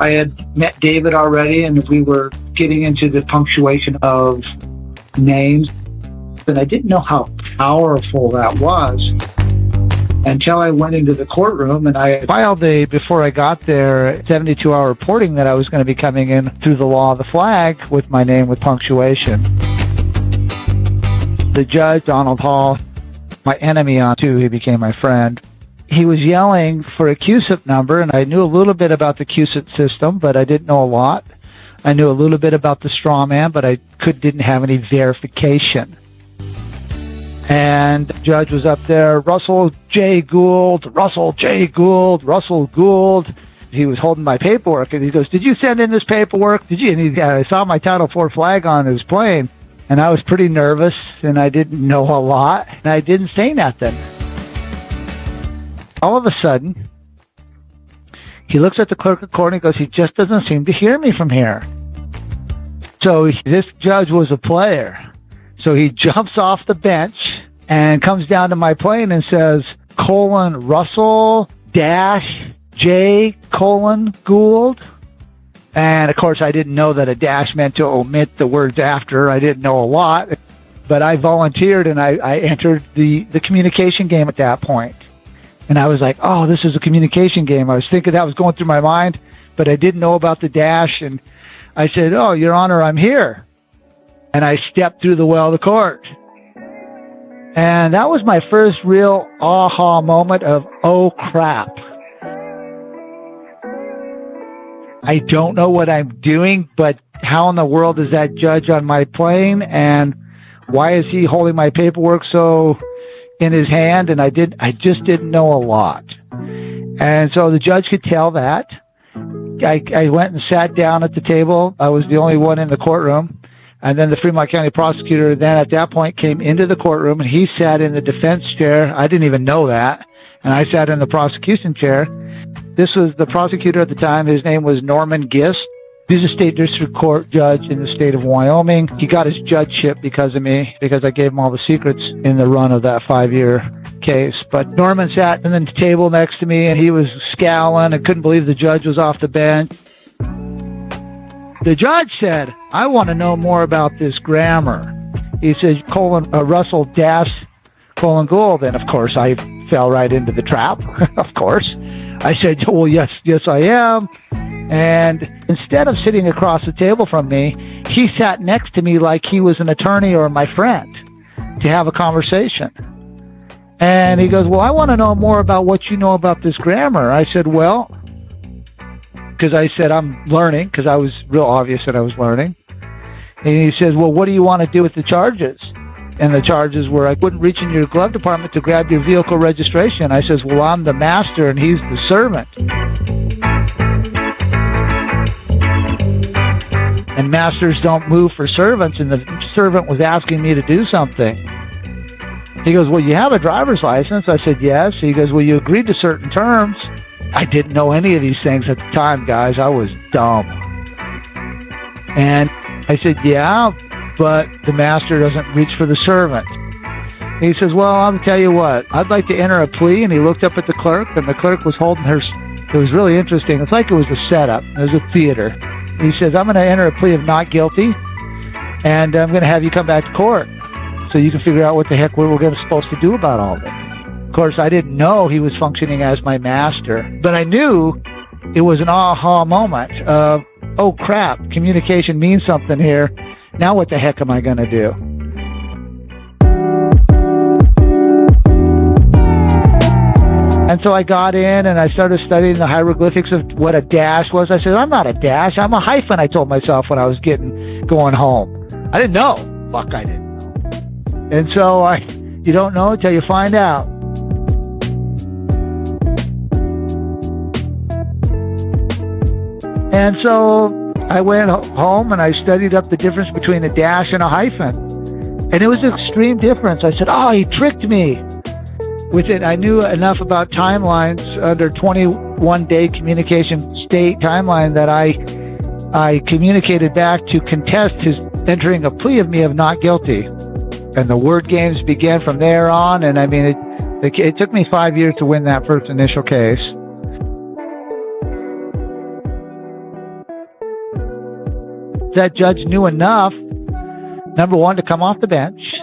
I had met David already, and we were getting into the punctuation of names, and I didn't know how powerful that was until I went into the courtroom, and I filed before I got there, 72-hour reporting that I was going to be coming in through the law of the flag with my name with punctuation. The judge, Donald Hall, my enemy on too, he became my friend. He was yelling for a QSIP number, and I knew a little bit about the QSIP system, but I didn't know a lot. I knew a little bit about the straw man, but I didn't have any verification. And the judge was up there, Russell J. Gould, Russell J. Gould, Russell Gould. He was holding my paperwork, and he goes, "Did you send in this paperwork? Did you?" And I saw my Title IV flag on his plane, and I was pretty nervous, and I didn't know a lot, and I didn't say nothing. All of a sudden, he looks at the clerk of court and he goes, "He just doesn't seem to hear me from here." So this judge was a player. So he jumps off the bench and comes down to my plane and says, Russell J Gould. And of course, I didn't know that a dash meant to omit the words after. I didn't know a lot, but I volunteered and I entered the communication game at that point. And I was like, oh, this is a communication game. I was thinking that was going through my mind, but I didn't know about the dash. And I said, "Oh, Your Honor, I'm here." And I stepped through the well of the court. And that was my first real aha moment of, oh, crap. I don't know what I'm doing, but how in the world is that judge on my plane? And why is he holding my paperwork so in his hand? And I just didn't know a lot. And so the judge could tell that. I went and sat down at the table. I was the only one in the courtroom. And then the Fremont County prosecutor then at that point came into the courtroom, and he sat in the defense chair. I didn't even know that. And I sat in the prosecution chair. This was the prosecutor at the time. His name was Norman Gist. He's a state district court judge in the state of Wyoming. He got his judgeship because of me, because I gave him all the secrets in the run of that 5-year case. But Norman sat in the table next to me, and he was scowling and couldn't believe the judge was off the bench. The judge said, "I want to know more about this grammar." He says, Russell Gould. And of course, I fell right into the trap, of course. I said, "Well, yes, I am." And instead of sitting across the table from me, he sat next to me like he was an attorney or my friend to have a conversation. And he goes, "Well, I want to know more about what you know about this grammar." I said, "Well," because I said I'm learning, because I was real obvious that I was learning. And he says, "Well, what do you want to do with the charges?" And the charges were, I wouldn't reach in your glove department to grab your vehicle registration. I says, "Well, I'm the master and he's the servant. And masters don't move for servants, and the servant was asking me to do something." He goes, "Well, you have a driver's license." I said, "Yes." He goes, "Well, you agreed to certain terms." I didn't know any of these things at the time, guys. I was dumb. And I said, "Yeah, but the master doesn't reach for the servant." He says, "Well, I'll tell you what, I'd like to enter a plea." And he looked up at the clerk, and the clerk was holding her. It was really interesting. It's like it was a setup. It was a theater. He says, "I'm going to enter a plea of not guilty, and I'm going to have you come back to court so you can figure out what the heck we're supposed to do about all this." Of course, I didn't know he was functioning as my master, but I knew it was an aha moment of, oh crap, communication means something here. Now what the heck am I going to do? And so I got in and I started studying the hieroglyphics of what a dash was. I said, "I'm not a dash, I'm a hyphen," I told myself when I was going home. I didn't know. Fuck, I didn't know. And so you don't know until you find out. And so I went home and I studied up the difference between a dash and a hyphen. And it was an extreme difference. I said, "Oh, he tricked me." With it, I knew enough about timelines under 21-day communication state timeline that I communicated back to contest his entering a plea of me of not guilty. And the word games began from there on. And I mean, it took me 5 years to win that first initial case. that judge knew enough, number one, to come off the bench,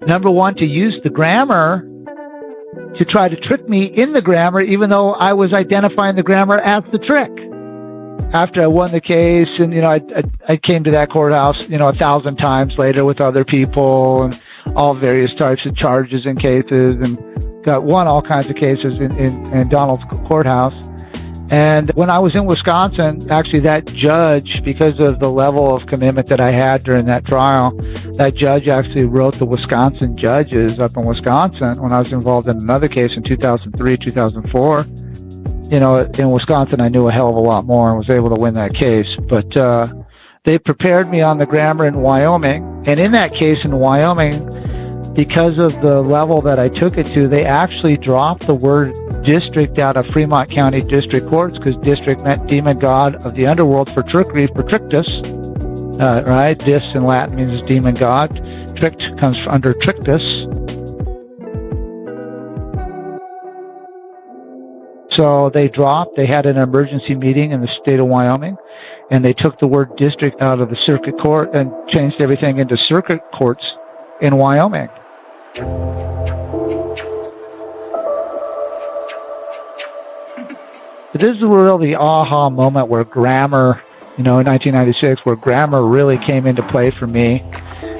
number one, to use the grammar to try to trick me in the grammar, even though I was identifying the grammar as the trick. After I won the case, and I came to that courthouse 1,000 times later with other people and all various types of charges and cases, and won all kinds of cases in Donald's courthouse. And when I was in Wisconsin, actually that judge, because of the level of commitment that I had during that trial, that judge actually wrote the Wisconsin judges up in Wisconsin when I was involved in another case in 2003, 2004. In Wisconsin, I knew a hell of a lot more and was able to win that case. But they prepared me on the grammar in Wyoming. And in that case in Wyoming, because of the level that I took it to, they actually dropped the word district out of Fremont County District Courts, because district meant demon god of the underworld for trickery, for trictus, right? Dis in Latin means demon god. Tricked comes under trictus. So they had an emergency meeting in the state of Wyoming, and they took the word district out of the circuit court and changed everything into circuit courts in Wyoming. This is really the aha moment where grammar, in 1996, where grammar really came into play for me.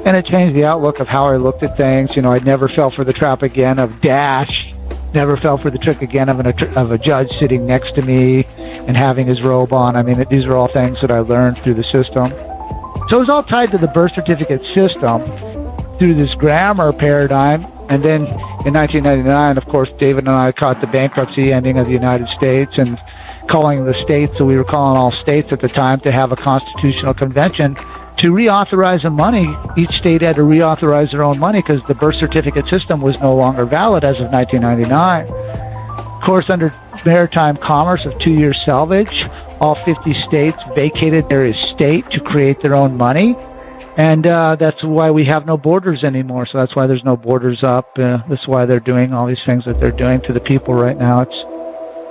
And it changed the outlook of how I looked at things. I never fell for the trap again of dash, never fell for the trick again of a judge sitting next to me and having his robe on. I mean, these are all things that I learned through the system. So it was all tied to the birth certificate system through this grammar paradigm. And then in 1999, of course, David and I caught the bankruptcy ending of the United States and calling the states, so we were calling all states at the time, to have a constitutional convention to reauthorize the money. Each state had to reauthorize their own money because the birth certificate system was no longer valid as of 1999. Of course, under maritime commerce of 2-year salvage, all 50 states vacated their estate to create their own money. And that's why we have no borders anymore. So that's why there's no borders up. That's why they're doing all these things that they're doing to the people right now. It's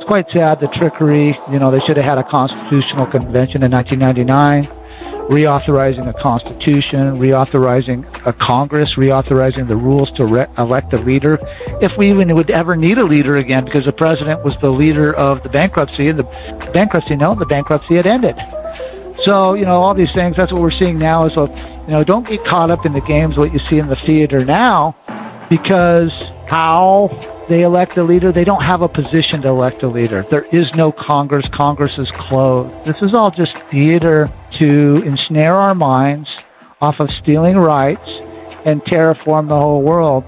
quite sad, the trickery. They should have had a constitutional convention in 1999, reauthorizing a constitution, reauthorizing a Congress, reauthorizing the rules to elect a leader, if we even would ever need a leader again, because the president was the leader of the bankruptcy, and the bankruptcy had ended. So, all these things, that's what we're seeing now is, don't get caught up in the games, what you see in the theater now, because how they elect a leader, they don't have a position to elect a leader. There is no Congress. Congress is closed. This is all just theater to ensnare our minds off of stealing rights and terraform the whole world.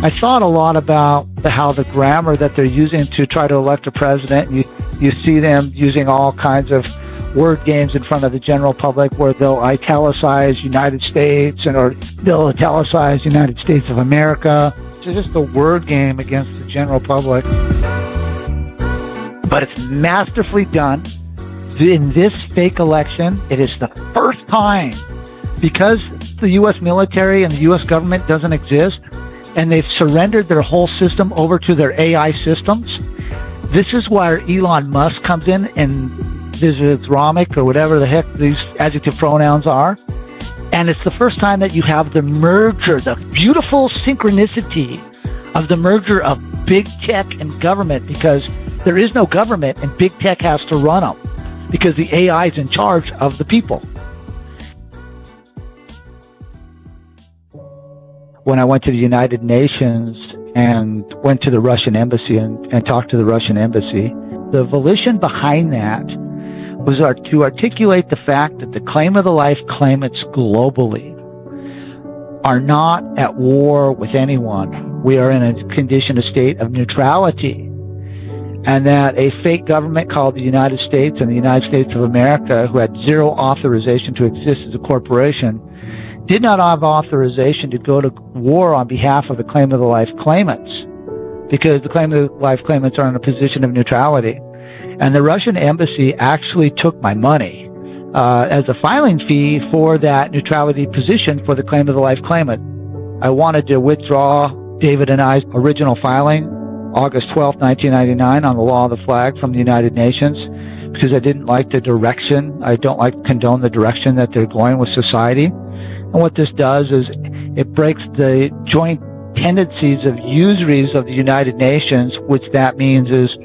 I thought a lot about how the grammar that they're using to try to elect a president, you see them using all kinds of word games in front of the general public where they'll italicize United States or they'll italicize United States of America. It's just a word game against the general public. But it's masterfully done. In this fake election, it is the first time, because the U.S. military and the U.S. government doesn't exist, and they've surrendered their whole system over to their AI systems. This is where Elon Musk comes in and visits Ramic or whatever the heck these adjective pronouns are. And it's the first time that you have the merger, the beautiful synchronicity of the merger of big tech and government, because there is no government and big tech has to run them because the AI is in charge of the people. When I went to the United Nations and went to the Russian embassy and talked to the Russian embassy, the volition behind that was to articulate the fact that the claim of the life claimants globally are not at war with anyone. We are in a condition, a state of neutrality. And that a fake government called the United States and the United States of America, who had zero authorization to exist as a corporation, did not have authorization to go to war on behalf of the claim of the life claimants, because the claim of the life claimants are in a position of neutrality. And the Russian embassy actually took my money as a filing fee for that neutrality position for the claim of the life claimant. I wanted to withdraw David and I's original filing August 12, 1999, on the law of the flag from the United Nations, because I didn't like the direction. I don't condone the direction that they're going with society. And what this does is it breaks the joint tendencies of usuries of the United Nations, which that means is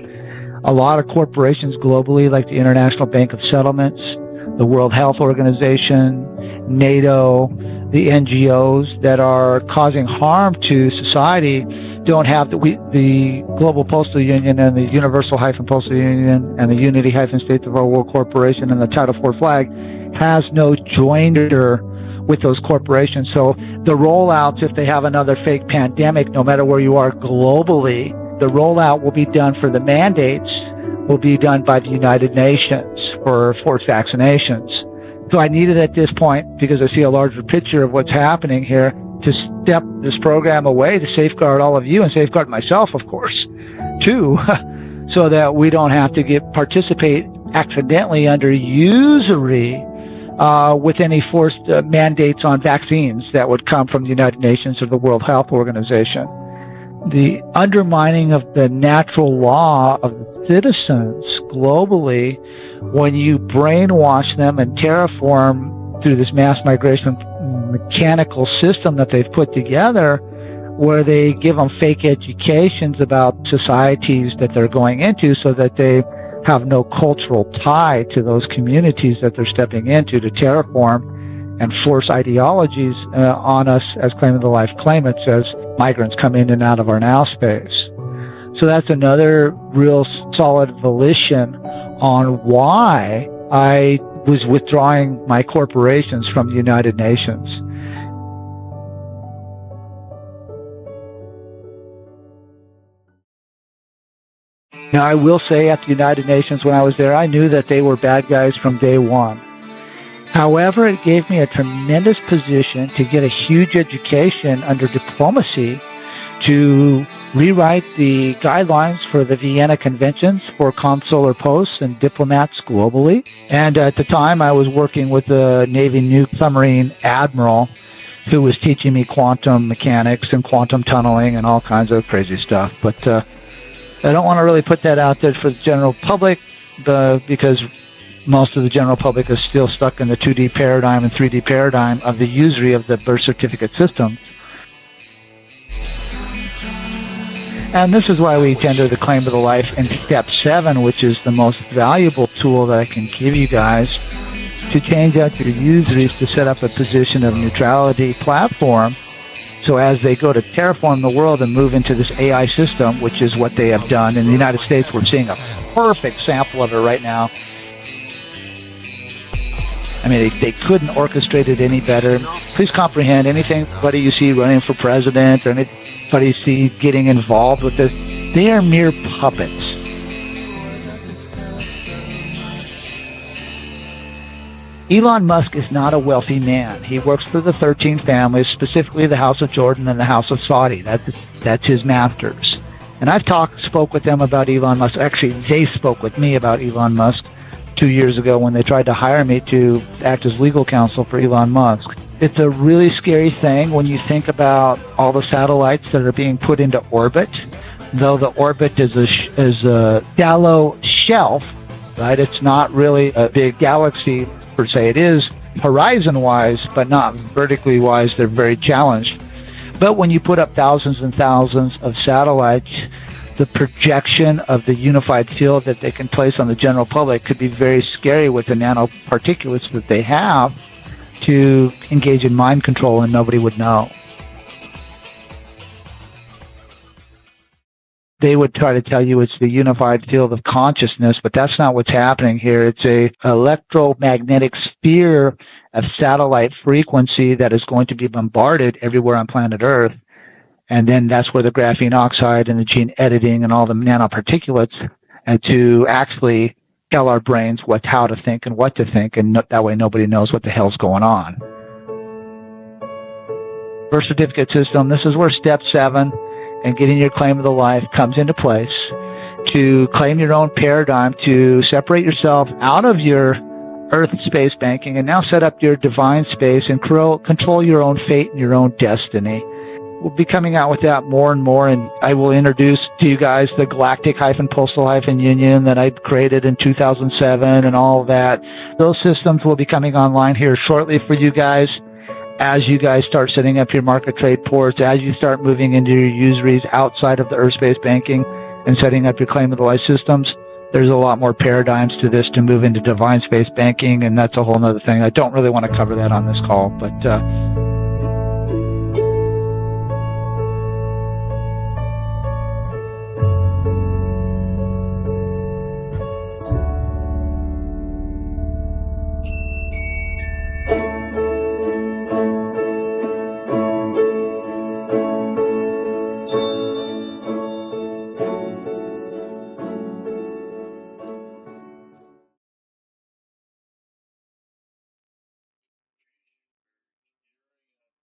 a lot of corporations globally, like the International Bank of Settlements, the World Health Organization, NATO, the NGOs that are causing harm to society don't have the Global Postal Union and the Universal-Postal Union and the Unity-States of Our World Corporation and the Title IV flag has no joinder with those corporations. So the rollouts, if they have another fake pandemic, no matter where you are globally, the rollout will be done for the mandates, will be done by the United Nations for forced vaccinations. So I needed at this point, because I see a larger picture of what's happening here, to step this program away to safeguard all of you and safeguard myself, of course, too, so that we don't have to participate accidentally under usury with any forced mandates on vaccines that would come from the United Nations or the World Health Organization. The undermining of the natural law of the citizens globally, when you brainwash them and terraform through this mass migration mechanical system that they've put together, where they give them fake educations about societies that they're going into so that they have no cultural tie to those communities that they're stepping into to terraform and force ideologies on us as claim of the life claimants as migrants come in and out of our now space. So that's another real solid volition on why I was withdrawing my corporations from the United Nations. Now, I will say at the United Nations when I was there, I knew that they were bad guys from day one. However, it gave me a tremendous position to get a huge education under diplomacy to rewrite the guidelines for the Vienna Conventions for consular posts and diplomats globally. And at the time, I was working with the Navy nuke submarine admiral who was teaching me quantum mechanics and quantum tunneling and all kinds of crazy stuff. But I don't want to really put that out there for the general public because most of the general public is still stuck in the 2D paradigm and 3D paradigm of the usury of the birth certificate system. And this is why we tender the claim of the life in step 7, which is the most valuable tool that I can give you guys to change out your usuries to set up a position of neutrality platform. So as they go to terraform the world and move into this AI system, which is what they have done in the United States, we're seeing a perfect sample of it right now. I mean, they couldn't orchestrate it any better. Please comprehend anybody you see running for president or anybody you see getting involved with this, they are mere puppets. Elon Musk is not a wealthy man. He works for the 13 families, specifically the House of Jordan and the House of Saudi. That's his masters. And I've spoke with them about Elon Musk. Actually, they spoke with me about Elon Musk 2 years ago when they tried to hire me to act as legal counsel for Elon Musk. It's a really scary thing when you think about all the satellites that are being put into orbit. Though the orbit is a shallow shelf, right? It's not really a big galaxy per se. It is horizon-wise, but not vertically-wise. They're very challenged. But when you put up thousands and thousands of satellites, the projection of the unified field that they can place on the general public could be very scary with the nanoparticulates that they have to engage in mind control, and nobody would know. They would try to tell you it's the unified field of consciousness, but that's not what's happening here. It's a electromagnetic sphere of satellite frequency that is going to be bombarded everywhere on planet Earth. And then that's where the graphene oxide and the gene editing and all the nanoparticulates to actually tell our brains how to think and what to think, and that way nobody knows what the hell's going on. Birth certificate system, this is where step 7 and getting your claim of the life comes into place to claim your own paradigm, to separate yourself out of your earth space banking and now set up your divine space and control your own fate and your own destiny. we'll be coming out with that more and more, and I will introduce to you guys the Galactic-Postal-Union that I created in 2007 and all of that. Those systems will be coming online here shortly for you guys as you guys start setting up your market trade ports, as you start moving into your usuries outside of the Earth-space banking and setting up your claim of the life systems. There's a lot more paradigms to this to move into divine space banking, and that's a whole other thing. I don't really want to cover that on this call, but